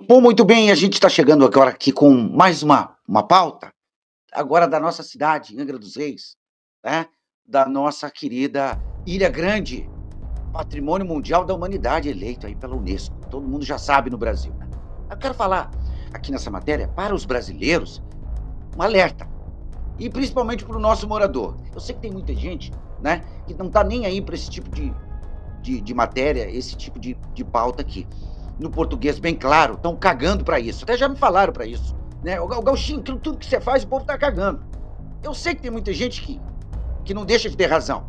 Bom, muito bem, a gente está chegando agora aqui com mais uma pauta, agora da nossa cidade, Angra dos Reis, né, da nossa querida Ilha Grande, Patrimônio Mundial da Humanidade, eleito aí pela Unesco, todo mundo já sabe no Brasil, né. Eu quero falar aqui nessa matéria, para os brasileiros, um alerta, e principalmente para o nosso morador. Eu sei que tem muita gente, né, que não está nem aí para esse tipo de matéria, esse tipo de pauta aqui. No português bem claro, estão cagando para isso. Até já me falaram para isso, né? O Gauchinho, aquilo tudo que você faz, o povo tá cagando. Eu sei que tem muita gente que não deixa de ter razão,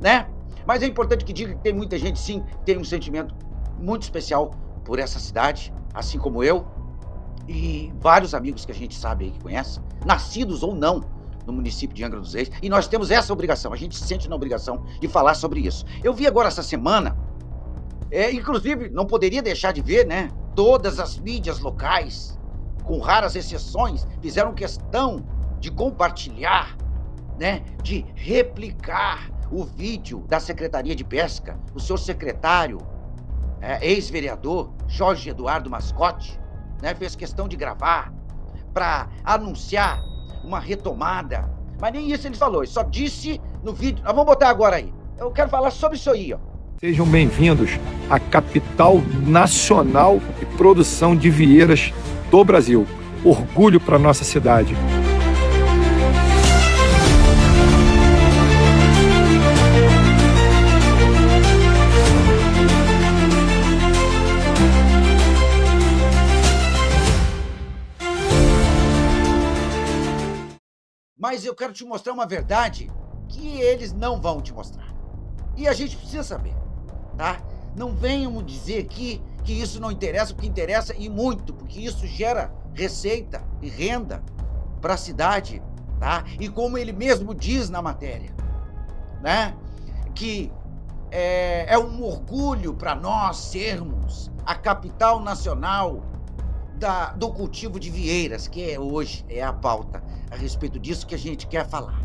né? Mas é importante que diga que tem muita gente, sim, que tem um sentimento muito especial por essa cidade, assim como eu, e vários amigos que a gente sabe aí que conhece, nascidos ou não no município de Angra dos Reis, e nós temos essa obrigação, a gente se sente na obrigação de falar sobre isso. Eu vi agora essa semana, inclusive, não poderia deixar de ver, né? Todas as mídias locais, com raras exceções, fizeram questão de compartilhar, né? De replicar o vídeo da Secretaria de Pesca, o seu secretário, ex-vereador Jorge Eduardo Mascote, né? Fez questão de gravar para anunciar uma retomada. Mas nem isso ele falou, ele só disse no vídeo. Nós vamos botar agora aí. Eu quero falar sobre isso aí, ó. Sejam bem-vindos à capital nacional de produção de vieiras do Brasil. Orgulho para nossa cidade. Mas eu quero te mostrar uma verdade que eles não vão te mostrar. E a gente precisa saber, tá? Não venham dizer aqui que isso não interessa, porque interessa e muito, porque isso gera receita e renda para a cidade, tá? E como ele mesmo diz na matéria, né? Que é um orgulho para nós sermos a capital nacional do cultivo de vieiras, que hoje é a pauta a respeito disso que a gente quer falar.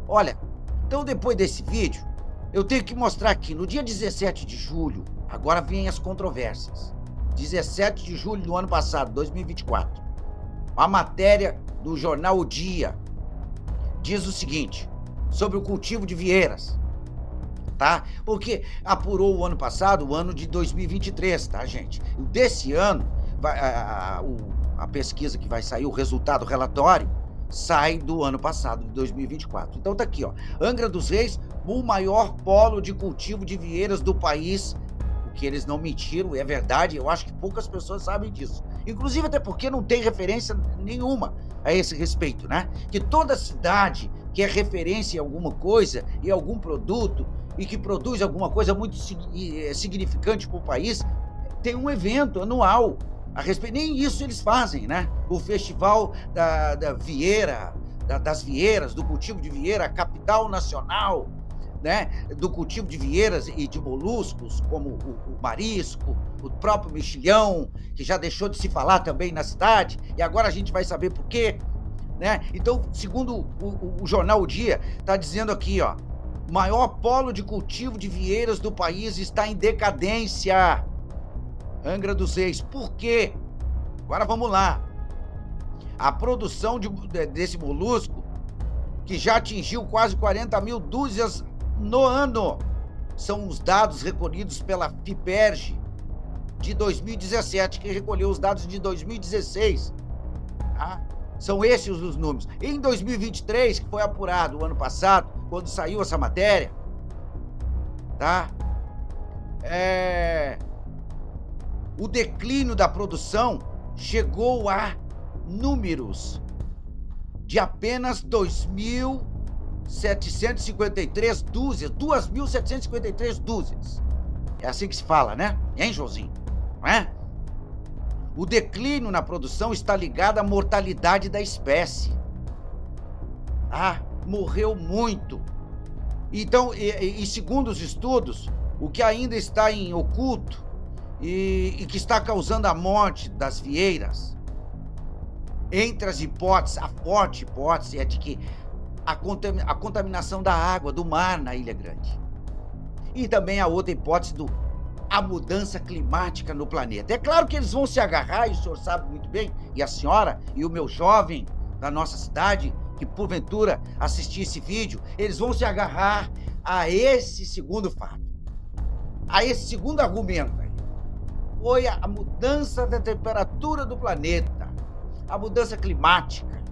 Olha, então depois desse vídeo, eu tenho que mostrar aqui, no dia 17 de julho, agora vêm as controvérsias, 17 de julho do ano passado, 2024, a matéria do jornal O Dia diz o seguinte, sobre o cultivo de vieiras, tá? Porque apurou o ano passado, o ano de 2023, tá, gente? O desse ano, a pesquisa que vai sair, o resultado, o relatório, sai do ano passado, de 2024. Então tá aqui, ó, Angra dos Reis, o maior polo de cultivo de vieiras do país, o que eles não mentiram, é verdade, eu acho que poucas pessoas sabem disso. Inclusive até porque não tem referência nenhuma a esse respeito, né? Que toda cidade que é referência em alguma coisa, em algum produto, e que produz alguma coisa muito significante para o país, tem um evento anual a respeito, nem isso eles fazem, né? O festival da vieira, das vieiras, do cultivo de vieira, a capital nacional, né? Do cultivo de vieiras e de moluscos, como o marisco, o próprio mexilhão, que já deixou de se falar também na cidade, e agora a gente vai saber por quê, né? Então, segundo o jornal O Dia, está dizendo aqui, ó, maior polo de cultivo de vieiras do país está em decadência. Angra dos Reis. Por quê? Agora vamos lá. A produção desse molusco, que já atingiu quase 40 mil dúzias no ano, são os dados recolhidos pela FIPERJ de 2017, que recolheu os dados de 2016. Tá? São esses os números. Em 2023, que foi apurado o ano passado, quando saiu essa matéria, tá? O declínio da produção chegou a números de apenas 2.753 dúzias, 2.753 dúzias. É assim que se fala, né? Hein, Joãozinho? Não é? O declínio na produção está ligado à mortalidade da espécie. Ah, morreu muito. Então, e segundo os estudos, o que ainda está em oculto e que está causando a morte das vieiras, entre as hipóteses, a forte hipótese é de que a contaminação da água, do mar na Ilha Grande. E também a outra hipótese a mudança climática no planeta. É claro que eles vão se agarrar, e o senhor sabe muito bem, e a senhora, e o meu jovem da nossa cidade, que porventura assistir esse vídeo, eles vão se agarrar a esse segundo fato, a esse segundo argumento aí. Foi a mudança da temperatura do planeta, a mudança climática.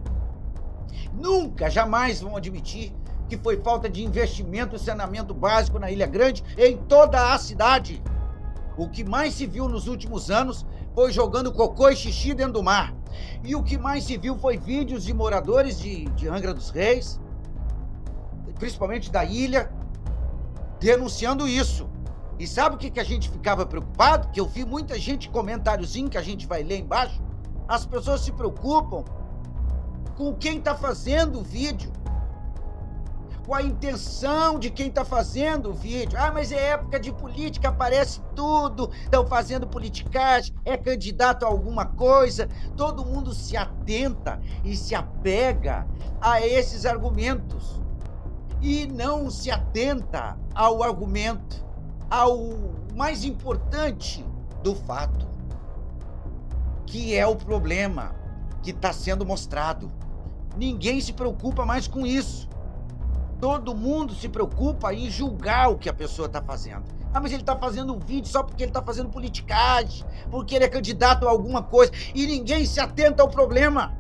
Nunca, jamais vão admitir que foi falta de investimento em saneamento básico na Ilha Grande, em toda a cidade. O que mais se viu nos últimos anos foi jogando cocô e xixi dentro do mar. E o que mais se viu foi vídeos de moradores de Angra dos Reis, principalmente da ilha, denunciando isso. E sabe o que a gente ficava preocupado? Que eu vi muita gente, comentáriozinho que a gente vai ler embaixo, as pessoas se preocupam com quem está fazendo o vídeo, com a intenção de quem está fazendo o vídeo. Ah, mas é época de política, aparece tudo, estão fazendo politicagem, é candidato a alguma coisa. Todo mundo se atenta e se apega a esses argumentos e não se atenta ao argumento, ao mais importante do fato, que é o problema que está sendo mostrado. Ninguém se preocupa mais com isso. Todo mundo se preocupa em julgar o que a pessoa está fazendo. Ah, mas ele está fazendo um vídeo só porque ele está fazendo politicagem, porque ele é candidato a alguma coisa, e ninguém se atenta ao problema.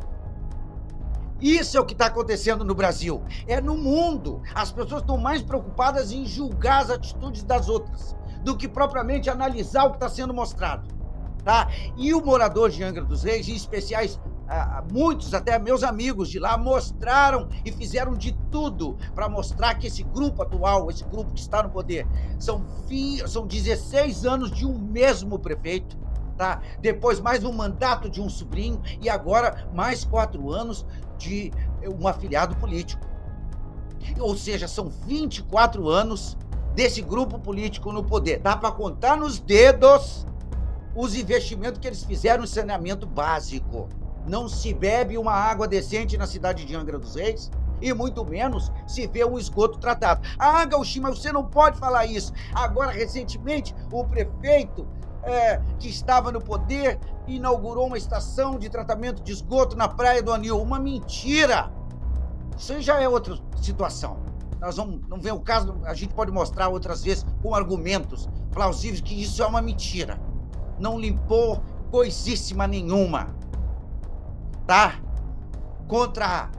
Isso é o que está acontecendo no Brasil. É no mundo. As pessoas estão mais preocupadas em julgar as atitudes das outras do que propriamente analisar o que está sendo mostrado, tá? E o morador de Angra dos Reis, em especiais, muitos, até meus amigos de lá, mostraram e fizeram de tudo para mostrar que esse grupo atual, esse grupo que está no poder, são 16 anos de um mesmo prefeito, tá? Depois mais um mandato de um sobrinho e agora mais 4 anos de um afiliado político. Ou seja, são 24 anos desse grupo político no poder. Dá para contar nos dedos os investimentos que eles fizeram em saneamento básico. Não se bebe uma água decente na cidade de Angra dos Reis e muito menos se vê um esgoto tratado. Ah, Gauchinho, mas você não pode falar isso. Agora, recentemente, o prefeito que estava no poder inaugurou uma estação de tratamento de esgoto na Praia do Anil. Uma mentira! Isso aí já é outra situação. Nós vamos ver o caso, a gente pode mostrar outras vezes com argumentos plausíveis que isso é uma mentira. Não limpou coisíssima nenhuma. Tá? Contra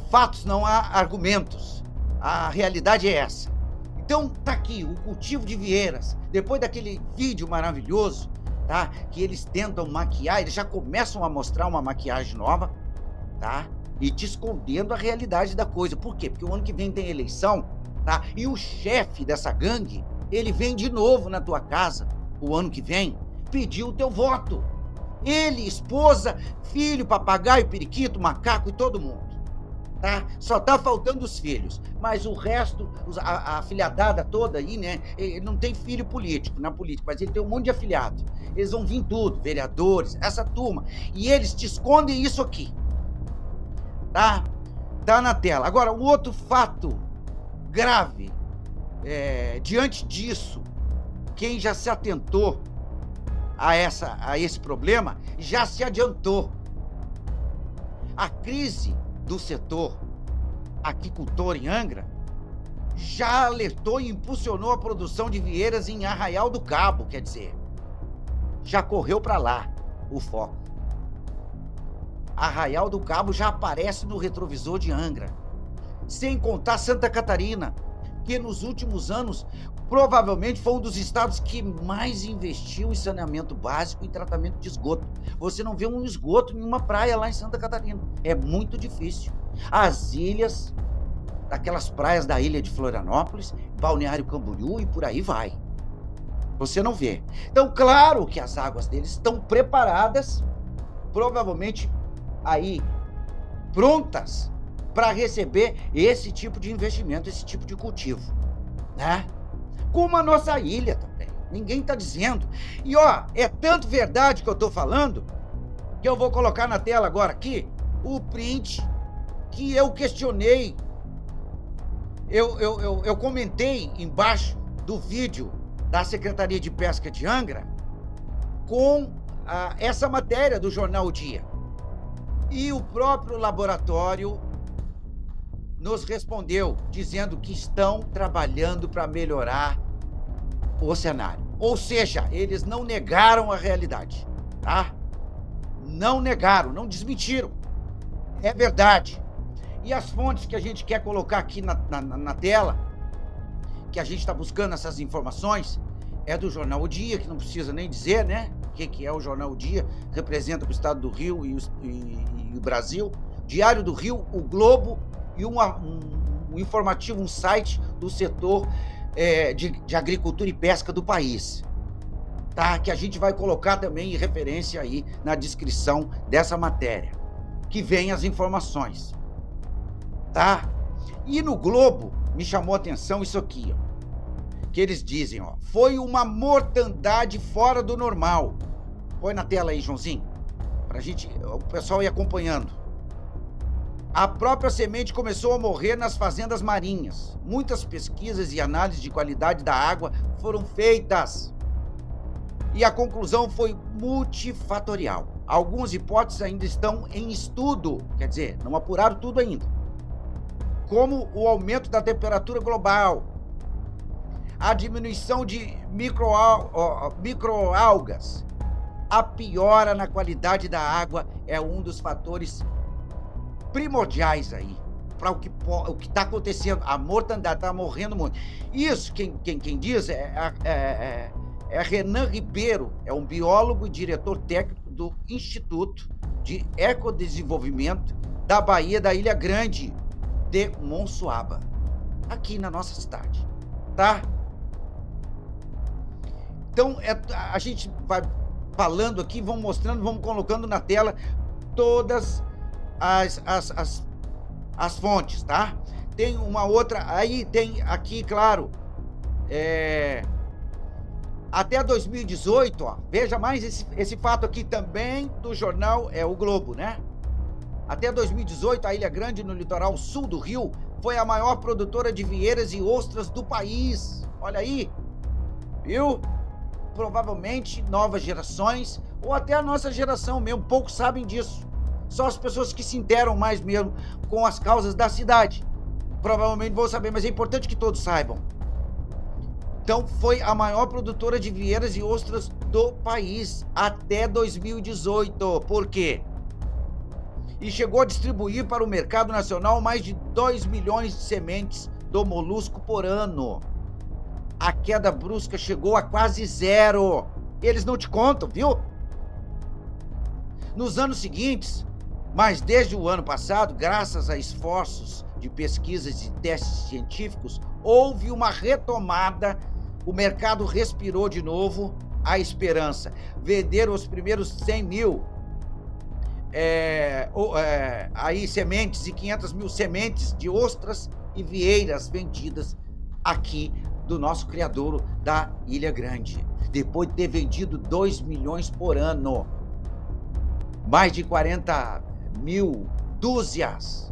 fatos não há argumentos. A realidade é essa. Então tá aqui o cultivo de vieiras. Depois daquele vídeo maravilhoso, tá? Que eles tentam maquiar, eles já começam a mostrar uma maquiagem nova, tá? E te escondendo a realidade da coisa. Por quê? Porque o ano que vem tem eleição, tá? E o chefe dessa gangue, ele vem de novo na tua casa o ano que vem pedir o teu voto. Ele, esposa, filho, papagaio, periquito, macaco e todo mundo, tá? Só tá faltando os filhos, mas o resto, a afilhadada toda aí, né? Ele não tem filho político, na política, mas ele tem um monte de afilhado. Eles vão vir tudo, vereadores, essa turma, e eles te escondem isso aqui, tá? Tá na tela. Agora, um outro fato grave, diante disso, quem já se atentou a esse problema, já se adiantou. A crise do setor aquicultor em Angra já alertou e impulsionou a produção de vieiras em Arraial do Cabo, quer dizer, já correu para lá o foco. Arraial do Cabo já aparece no retrovisor de Angra, sem contar Santa Catarina, que nos últimos anos provavelmente foi um dos estados que mais investiu em saneamento básico e tratamento de esgoto. Você não vê um esgoto em uma praia lá em Santa Catarina. É muito difícil. As ilhas, aquelas praias da ilha de Florianópolis, Balneário Camboriú e por aí vai. Você não vê. Então, claro que as águas deles estão preparadas, provavelmente aí prontas para receber esse tipo de investimento, esse tipo de cultivo, né? Como a nossa ilha também. Ninguém está dizendo. E ó, é tanto verdade que eu estou falando que eu vou colocar na tela agora aqui o print que eu questionei. Eu comentei embaixo do vídeo da Secretaria de Pesca de Angra com essa matéria do jornal O Dia. E o próprio laboratório nos respondeu dizendo que estão trabalhando para melhorar o cenário. Ou seja, eles não negaram a realidade, tá? Não negaram, não desmentiram. É verdade. E as fontes que a gente quer colocar aqui na tela, que a gente está buscando essas informações, é do jornal O Dia, que não precisa nem dizer, né? O que é o jornal O Dia, representa o estado do Rio e o Brasil. Diário do Rio, o Globo e um informativo, um site do setor de agricultura e pesca do país, tá? Que a gente vai colocar também em referência aí na descrição dessa matéria, que vem as informações, tá? E no Globo me chamou a atenção isso aqui, ó, que eles dizem, ó, foi uma mortandade fora do normal. Põe na tela aí, Joãozinho, pra gente, o pessoal ir acompanhando. A própria semente começou a morrer nas fazendas marinhas. Muitas pesquisas e análises de qualidade da água foram feitas. E a conclusão foi multifatorial. Algumas hipóteses ainda estão em estudo, quer dizer, não apuraram tudo ainda. Como o aumento da temperatura global, a diminuição de microalgas, a piora na qualidade da água é um dos fatores primordiais aí para o que está acontecendo. A mortandade está morrendo muito. Isso quem diz é Renan Ribeiro, é um biólogo e diretor técnico do Instituto de Ecodesenvolvimento da Bahia, da Ilha Grande de Monsuaba, aqui na nossa cidade, tá? Então, a gente vai falando aqui, vamos mostrando, vamos colocando na tela todas as fontes, tá? Tem uma outra, aí tem aqui, claro, até 2018, ó, veja mais esse fato aqui também do jornal, o Globo, né? Até 2018, a Ilha Grande, no litoral sul do Rio, foi a maior produtora de vieiras e ostras do país. Olha aí, viu? Provavelmente novas gerações, ou até a nossa geração mesmo, poucos sabem disso. Só as pessoas que se interam mais mesmo com as causas da cidade provavelmente vão saber, mas é importante que todos saibam. Então, foi a maior produtora de vieiras e ostras do país até 2018. Por quê? E chegou a distribuir para o mercado nacional mais de 2 milhões de sementes do molusco por ano. A queda brusca chegou a quase zero. Eles não te contam, viu? Nos anos seguintes, mas desde o ano passado, graças a esforços de pesquisas e testes científicos, houve uma retomada, o mercado respirou de novo a esperança. Venderam os primeiros 100 mil sementes e 500 mil sementes de ostras e vieiras vendidas aqui do nosso criadouro da Ilha Grande. Depois de ter vendido 2 milhões por ano, mais de 40 mil dúzias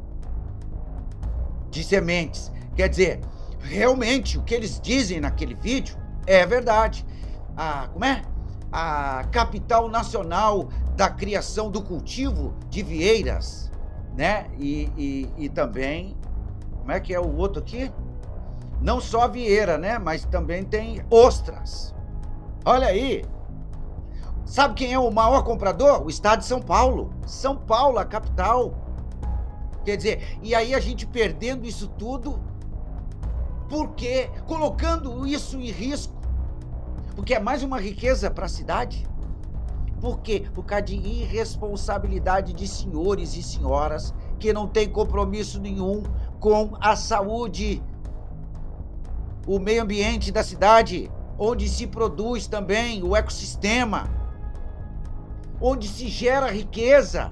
de sementes. Quer dizer, realmente o que eles dizem naquele vídeo é verdade. A capital nacional da criação do cultivo de vieiras, né? E também, como é que é o outro aqui? Não só a vieira, né? Mas também tem ostras. Olha aí. Sabe quem é o maior comprador? O estado de São Paulo. São Paulo, a capital. Quer dizer, e aí a gente perdendo isso tudo, por quê? Colocando isso em risco. Porque é mais uma riqueza para a cidade. Por quê? Por causa de irresponsabilidade de senhores e senhoras que não têm compromisso nenhum com a saúde, o meio ambiente da cidade, onde se produz também o ecossistema, onde se gera riqueza.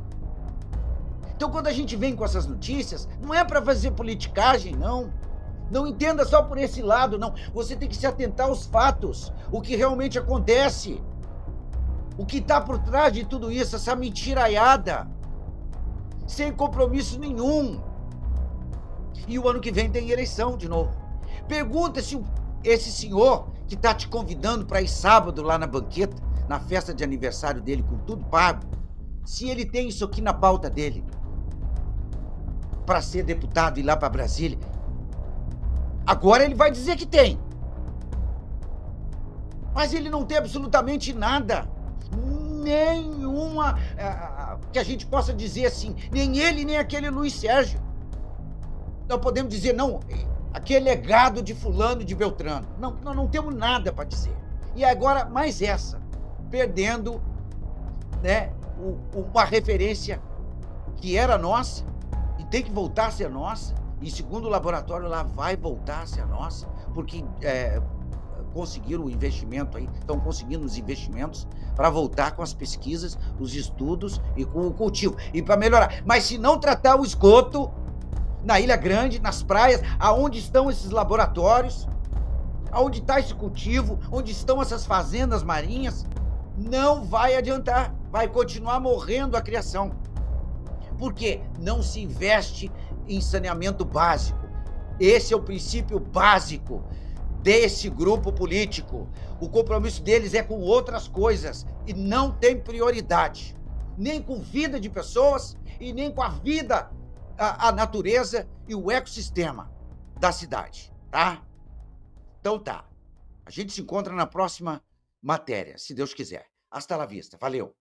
Então, quando a gente vem com essas notícias, não é para fazer politicagem, não. Não entenda só por esse lado, não. Você tem que se atentar aos fatos, o que realmente acontece, o que está por trás de tudo isso, essa mentiraiada, sem compromisso nenhum. E o ano que vem tem eleição de novo. Pergunta se esse senhor que está te convidando para ir sábado lá na banqueta, na festa de aniversário dele, com tudo pago, se ele tem isso aqui na pauta dele, para ser deputado e ir lá para Brasília? Agora ele vai dizer que tem. Mas ele não tem absolutamente nada. Nenhuma que a gente possa dizer assim, nem ele, nem aquele Luiz Sérgio. Nós podemos dizer, não, aquele é gado de fulano, de Beltrano. Não, nós não temos nada para dizer. E agora, mais essa, perdendo, né, uma referência que era nossa e tem que voltar a ser nossa, e segundo o laboratório lá vai voltar a ser nossa, porque conseguiram o investimento aí, estão conseguindo os investimentos para voltar com as pesquisas, os estudos e com o cultivo, e para melhorar. Mas se não tratar o esgoto na Ilha Grande, nas praias, aonde estão esses laboratórios, aonde está esse cultivo, onde estão essas fazendas marinhas, não vai adiantar, vai continuar morrendo a criação. Porque não se investe em saneamento básico. Esse é o princípio básico desse grupo político. O compromisso deles é com outras coisas e não tem prioridade, nem com vida de pessoas e nem com a vida, a natureza e o ecossistema da cidade, tá? Então tá. A gente se encontra na próxima matéria, se Deus quiser. Hasta la vista. Valeu.